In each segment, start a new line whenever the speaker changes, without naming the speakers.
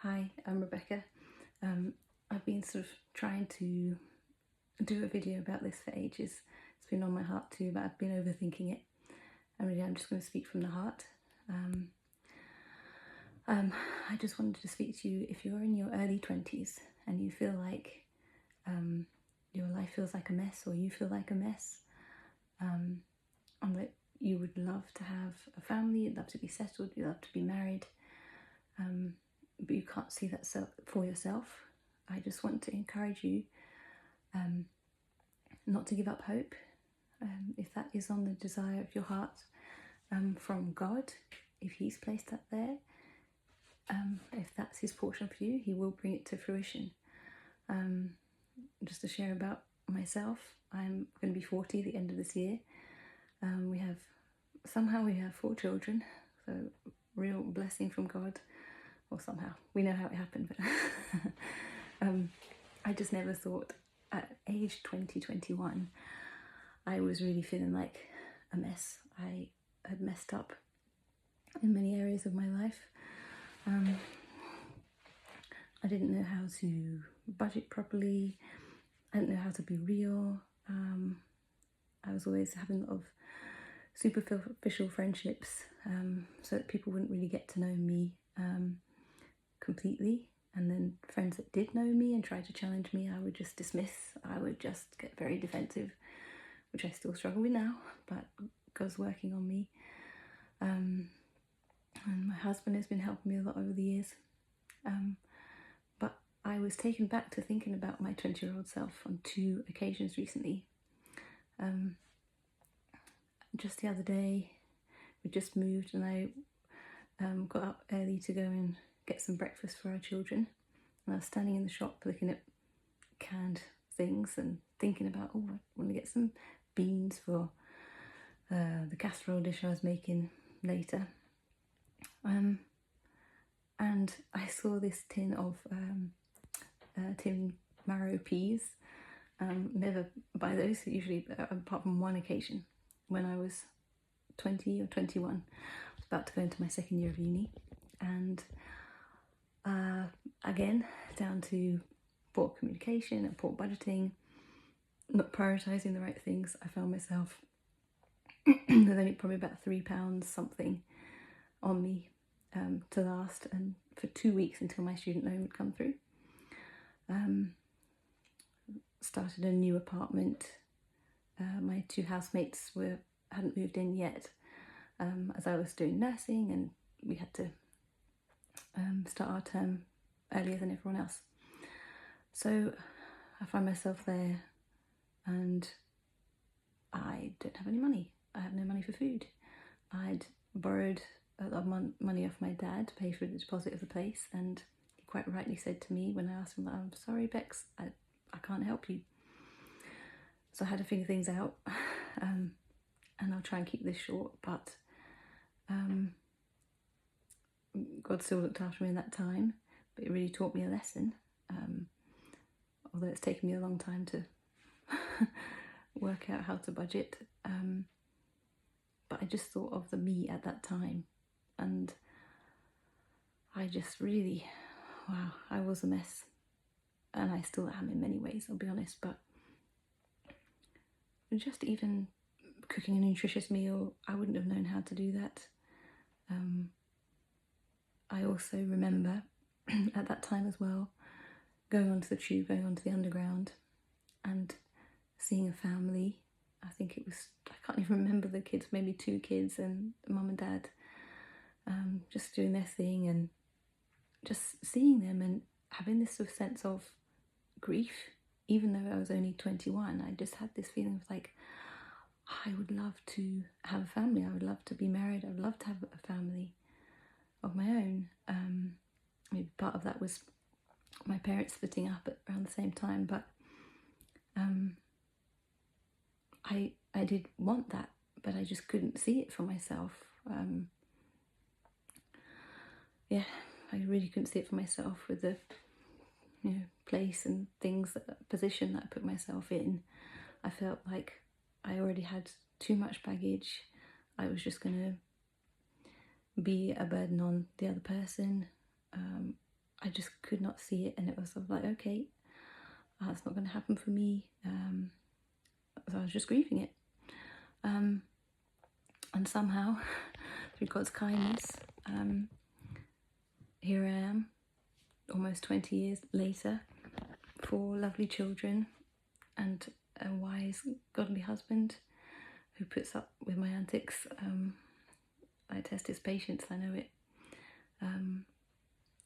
Hi, I'm Rebecca. I've been sort of trying to do a video about this for ages. It's been on my heart too, but I've been overthinking it. And really, I'm just going to speak from the heart. I just wanted to speak to you if you're in your early 20s and you feel like your life feels like a mess, or you feel like a mess, and that you would love to have a family, you'd love to be settled, you'd love to be married, but you can't see that for yourself. I just want to encourage you not to give up hope. If that is on the desire of your heart from God, if He's placed that there, if that's His portion for you, He will bring it to fruition. Just to share about myself, I'm going to be 40 at the end of this year. We have 4 children, so real blessing from God. Or somehow we know how it happened, but I just never thought at age 21 I was really feeling like a mess. I had messed up in many areas of my life. I didn't know how to budget properly. I didn't know how to be real. I was always having a lot of superficial friendships, so that people wouldn't really get to know me completely. And then friends that did know me and tried to challenge me, I would just dismiss. I would just get very defensive, which I still struggle with now, but God's working on me. And my husband has been helping me a lot over the years. But I was taken back to thinking about my 20-year-old self on 2 occasions recently. Just the other day, we just moved and I got up early to go and get some breakfast for our children. And I was standing in the shop looking at canned things and thinking about, I want to get some beans for the casserole dish I was making later. And I saw this tin of tin marrow peas. Never buy those, usually, apart from one occasion when I was 20 or 21. I was about to go into my second year of uni, and again, down to poor communication and poor budgeting, not prioritising the right things, I found myself with only probably about £3 something on me to last, and for 2 weeks until my student loan would come through. Started a new apartment. My 2 housemates hadn't moved in yet, as I was doing nursing, and we had to start our term earlier than everyone else. So I find myself there, and I don't have any money. I have no money for food. I'd borrowed a lot of money off my dad to pay for the deposit of the place, and he quite rightly said to me when I asked him, I'm sorry, Bex, I can't help you. So I had to figure things out, and I'll try and keep this short, but God still looked after me in that time, but it really taught me a lesson, although it's taken me a long time to work out how to budget. But I just thought of the me at that time, and I just really, I was a mess, and I still am in many ways, I'll be honest, but just even cooking a nutritious meal, I wouldn't have known how to do that. I also remember at that time as well, going onto the tube, going onto the underground, and seeing a family. I think it was, I can't even remember the kids, maybe 2 kids and mum and dad, just doing their thing, and just seeing them and having this sort of sense of grief. Even though I was only 21, I just had this feeling of like, I would love to have a family. I would love to be married. I would love to have a family of my own. Maybe part of that was my parents splitting up at around the same time, but I did want that, but I just couldn't see it for myself. I really couldn't see it for myself with the place and things, position that I put myself in. I felt like I already had too much baggage. I was just going to be a burden on the other person. I just could not see it, and it was sort of like, okay, that's not going to happen for me. So I was just grieving it. And somehow, through God's kindness, here I am, almost 20 years later, 4 lovely children and a wise, godly husband who puts up with my antics. I test his patience, I know it.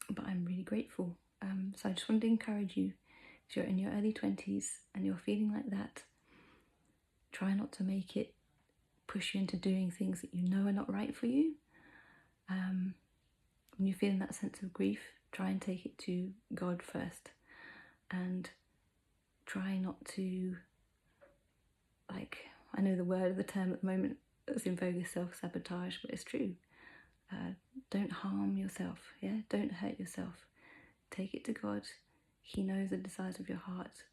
But I'm really grateful. So I just wanted to encourage you, if you're in your early 20s and you're feeling like that, try not to make it push you into doing things that you know are not right for you. When you're feeling that sense of grief, try and take it to God first, and try not to, like, I know the word of the term at the moment that's in vogue is self-sabotage, but it's true. Don't harm yourself, yeah? Don't hurt yourself. Take it to God. He knows the desires of your heart.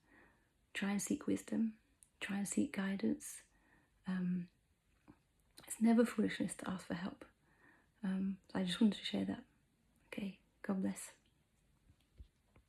Try and seek wisdom. Try and seek guidance. It's never foolishness to ask for help. So I just wanted to share that. Okay, God bless.